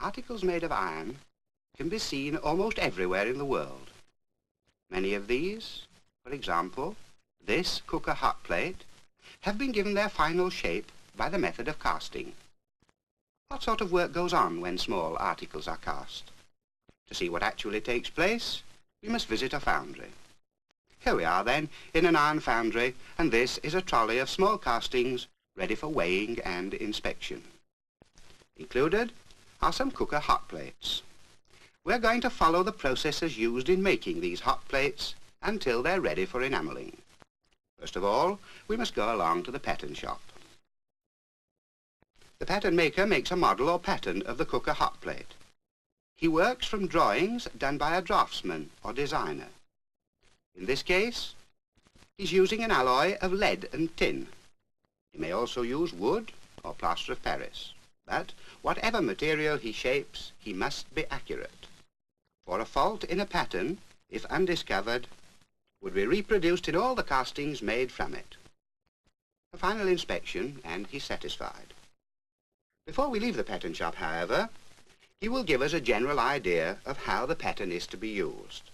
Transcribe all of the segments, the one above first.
Articles made of iron can be seen almost everywhere in the world. Many of these, for example, this cooker hot plate, have been given their final shape by the method of casting. What sort of work goes on when small articles are cast? To see what actually takes place, we must visit a foundry. Here we are then, in an iron foundry, and this is a trolley of small castings ready for weighing and inspection. Included are some cooker hot plates. We're going to follow the processes used in making these hot plates until they're ready for enamelling. First of all, we must go along to the pattern shop. The pattern maker makes a model or pattern of the cooker hot plate. He works from drawings done by a draftsman or designer. In this case, he's using an alloy of lead and tin. He may also use wood or plaster of Paris, but whatever material he shapes, he must be accurate. For a fault in a pattern, if undiscovered, would be reproduced in all the castings made from it. A final inspection, and he's satisfied. Before we leave the pattern shop, however, he will give us a general idea of how the pattern is to be used.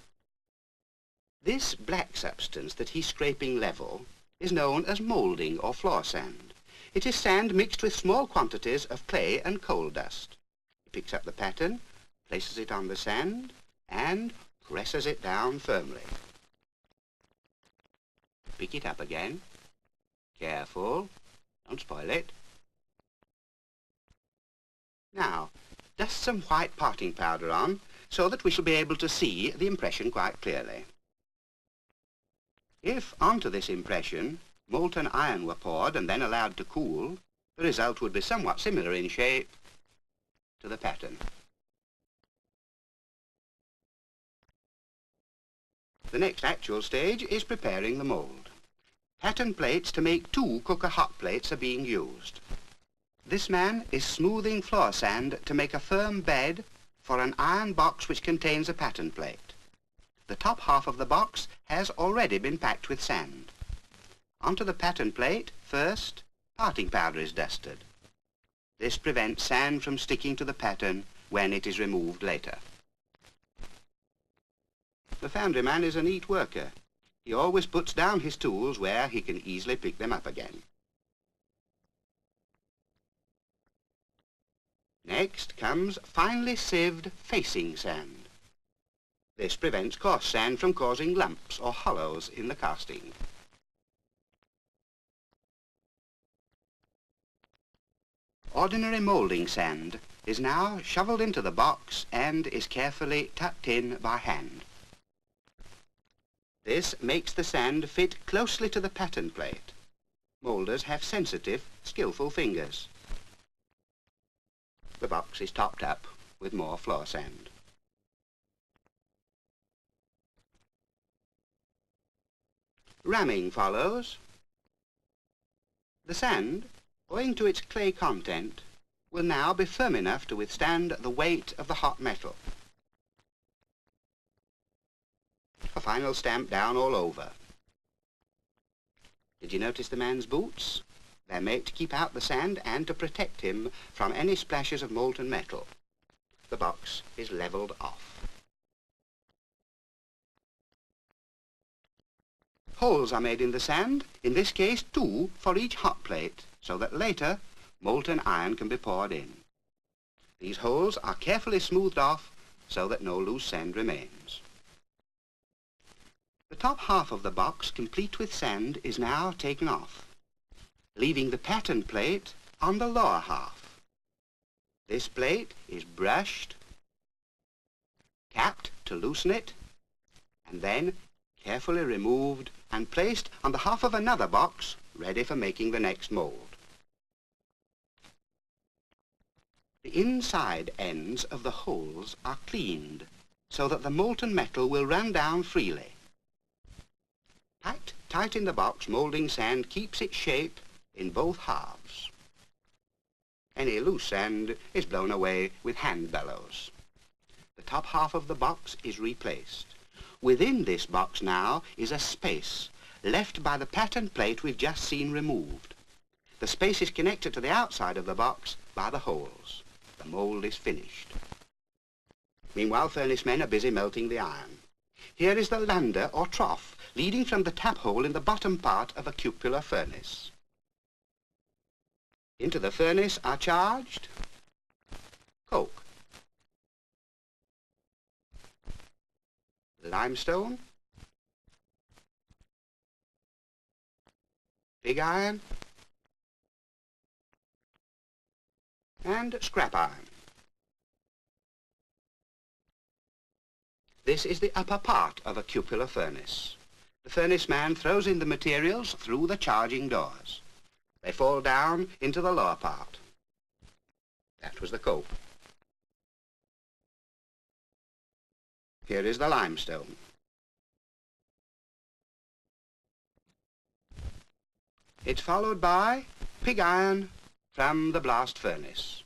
This black substance that he's scraping level is known as moulding or floor sand. It is sand mixed with small quantities of clay and coal dust. He picks up the pattern, places it on the sand, and presses it down firmly. Pick it up again. Careful, don't spoil it. Now, dust some white parting powder on so that we shall be able to see the impression quite clearly. If onto this impression molten iron were poured and then allowed to cool, the result would be somewhat similar in shape to the pattern. The next actual stage is preparing the mould. Pattern plates to make 2 cooker hot plates are being used. This man is smoothing floor sand to make a firm bed for an iron box which contains a pattern plate. The top half of the box has already been packed with sand. Onto the pattern plate, first, parting powder is dusted. This prevents sand from sticking to the pattern when it is removed later. The foundry man is a neat worker. He always puts down his tools where he can easily pick them up again. Next comes finely sieved facing sand. This prevents coarse sand from causing lumps or hollows in the casting. Ordinary moulding sand is now shoveled into the box and is carefully tucked in by hand. This makes the sand fit closely to the pattern plate. Moulders have sensitive, skillful fingers. The box is topped up with more floor sand. Ramming follows. The sand, owing to its clay content, will now be firm enough to withstand the weight of the hot metal. A final stamp down all over. Did you notice the man's boots? They're made to keep out the sand and to protect him from any splashes of molten metal. The box is levelled off. Holes are made in the sand, in this case 2 for each hot plate, so that later molten iron can be poured in. These holes are carefully smoothed off so that no loose sand remains. The top half of the box, complete with sand, is now taken off, leaving the pattern plate on the lower half. This plate is brushed, capped to loosen it, and then carefully removed and placed on the half of another box, ready for making the next mould. The inside ends of the holes are cleaned so that the molten metal will run down freely. Packed tight in the box, moulding sand keeps its shape in both halves. Any loose sand is blown away with hand bellows. The top half of the box is replaced. Within this box now is a space left by the pattern plate we've just seen removed. The space is connected to the outside of the box by the holes. The mould is finished. Meanwhile, furnace men are busy melting the iron. Here is the lander or trough leading from the tap hole in the bottom part of a cupola furnace. Into the furnace are charged coke, limestone, pig iron, and scrap iron. This is the upper part of a cupola furnace. The furnace man throws in the materials through the charging doors. They fall down into the lower part. That was the coke. Here is the limestone. It's followed by pig iron from the blast furnace.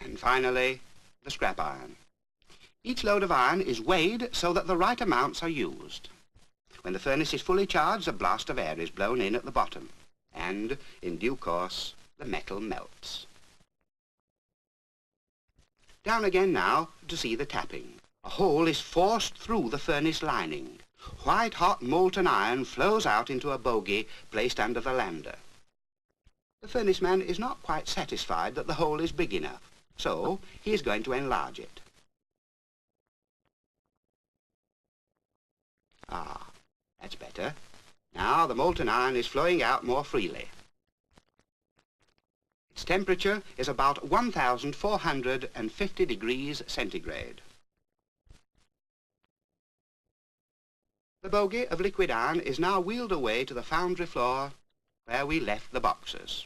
And finally, the scrap iron. Each load of iron is weighed so that the right amounts are used. When the furnace is fully charged, a blast of air is blown in at the bottom, and in due course, the metal melts. Down again now to see the tapping. A hole is forced through the furnace lining. White hot molten iron flows out into a bogey placed under the lander. The furnace man is not quite satisfied that the hole is big enough, so he is going to enlarge it. Ah, that's better. Now the molten iron is flowing out more freely. Its temperature is about 1,450 degrees centigrade. The bogey of liquid iron is now wheeled away to the foundry floor where we left the boxes.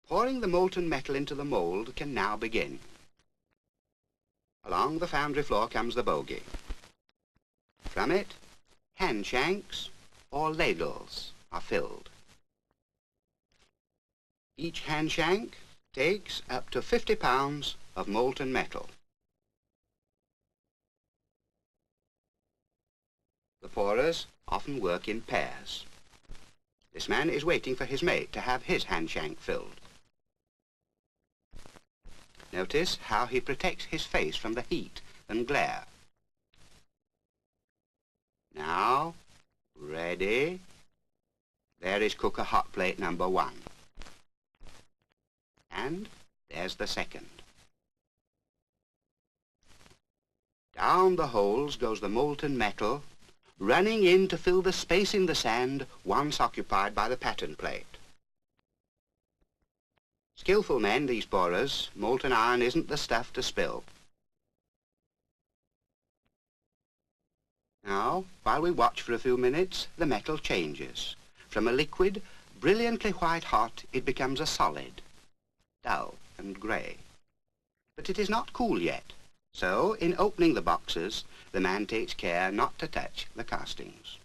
Pouring the molten metal into the mould can now begin. Along the foundry floor comes the bogey. From it, hand shanks or ladles are filled. Each hand shank takes up to 50 pounds of molten metal. The pourers often work in pairs. This man is waiting for his mate to have his hand shank filled. Notice how he protects his face from the heat and glare. Now, ready. There is cooker hot plate number 1. And there's the second. Down the holes goes the molten metal, running in to fill the space in the sand once occupied by the pattern plate. Skillful men, these pourers. Molten iron isn't the stuff to spill. Now, while we watch for a few minutes, the metal changes. From a liquid, brilliantly white hot, it becomes a solid, dull and grey. But it is not cool yet, so in opening the boxes, the man takes care not to touch the castings.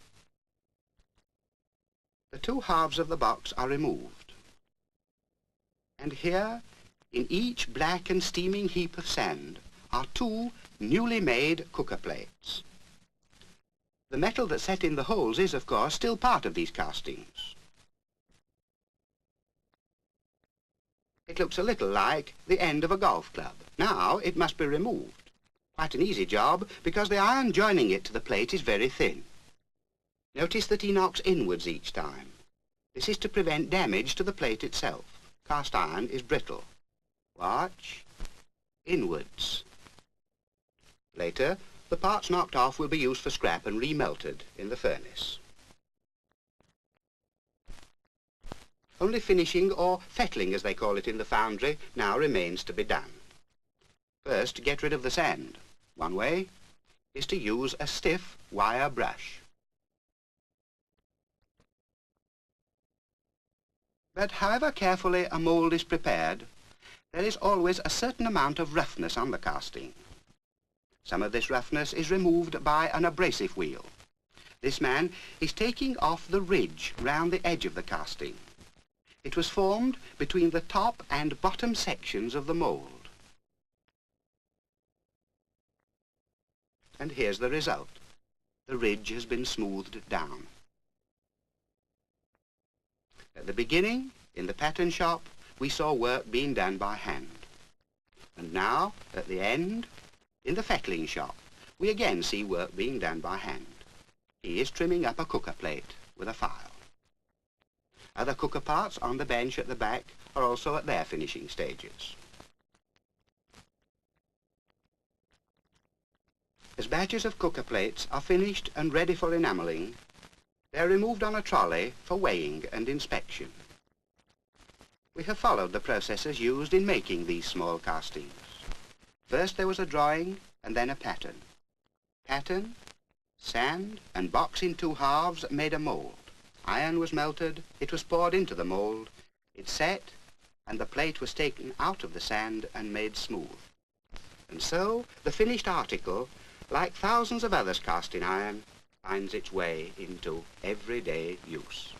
The two halves of the box are removed. And here, in each black and steaming heap of sand, are 2 newly made cooker plates. The metal that's set in the holes is, of course, still part of these castings. It looks a little like the end of a golf club. Now it must be removed. Quite an easy job, because the iron joining it to the plate is very thin. Notice that he knocks inwards each time. This is to prevent damage to the plate itself. Cast iron is brittle. Watch. Inwards. Later, the parts knocked off will be used for scrap and remelted in the furnace. Only finishing, or fettling as they call it in the foundry, now remains to be done. First, get rid of the sand. One way is to use a stiff wire brush. But however carefully a mould is prepared, there is always a certain amount of roughness on the casting. Some of this roughness is removed by an abrasive wheel. This man is taking off the ridge round the edge of the casting. It was formed between the top and bottom sections of the mould. and here's the result. The ridge has been smoothed down. At the beginning, in the pattern shop, we saw work being done by hand. And now, at the end, in the fettling shop, we again see work being done by hand. He is trimming up a cooker plate with a file. Other cooker parts on the bench at the back are also at their finishing stages. As batches of cooker plates are finished and ready for enamelling, they are removed on a trolley for weighing and inspection. We have followed the processes used in making these small castings. First there was a drawing and then a pattern. Pattern, sand and box in 2 halves made a mould. Iron was melted, it was poured into the mould, it set, and the plate was taken out of the sand and made smooth. And so the finished article, like thousands of others cast in iron, finds its way into everyday use.